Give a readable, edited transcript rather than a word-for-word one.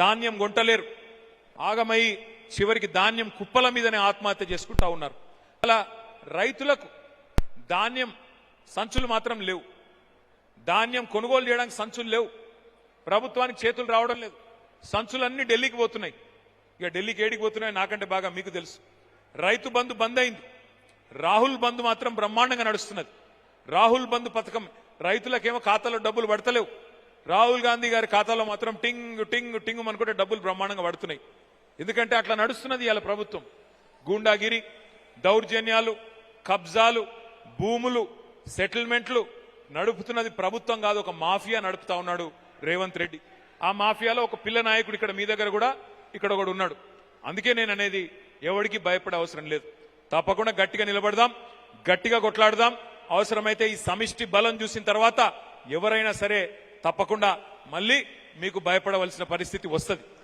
ధాన్యం కొంటలేరు, ఆగమై చివరికి ధాన్యం కుప్పల మీదనే ఆత్మహత్య చేసుకుంటా ఉన్నారు. అలా రైతులకు ధాన్యం సంచులు మాత్రం లేవు, ధాన్యం కొనుగోలు చేయడానికి సంచులు లేవు, ప్రభుత్వానికి చేతులు రావడం లేదు, సంచులన్నీ ఢిల్లీకి పోతున్నాయి. ఇక ఢిల్లీకి ఏడికి పోతున్నాయి నాకంటే బాగా మీకు తెలుసు. రైతు బంధు బంద్ అయింది, రాహుల్ బంధు మాత్రం బ్రహ్మాండంగా నడుస్తున్నది. రాహుల్ బంధు పథకం రైతులకేమో ఖాతాలో డబ్బులు పడతలేవు, రాహుల్ గాంధీ గారి ఖాతాలో మాత్రం టింగ్ టింగ్ టింగ్ అనుకుంటే డబ్బులు బ్రహ్మాండంగా పడుతున్నాయి. ఎందుకంటే అట్లా నడుస్తున్నది ఇవాళ ప్రభుత్వం. గూండాగిరి, దౌర్జన్యాలు, కబ్జాలు, భూములు, సెటిల్మెంట్లు నడుపుతున్నది ప్రభుత్వం కాదు, ఒక మాఫియా నడుపుతా ఉన్నాడు రేవంత్ రెడ్డి. ఆ మాఫియాలో ఒక పిల్ల నాయకుడు ఇక్కడ మీ దగ్గర కూడా ఇక్కడ ఒకడు ఉన్నాడు. అందుకే నేను అనేది ఎవరికి భయపడే అవసరం లేదు. తప్పకుండా గట్టిగా నిలబడదాం, గట్టిగా కొట్లాడదాం. అవసరమైతే ఈ సమిష్టి బలం చూసిన తర్వాత ఎవరైనా సరే తప్పకుండా మళ్ళీ మీకు భయపడవలసిన పరిస్థితి వస్తుంది.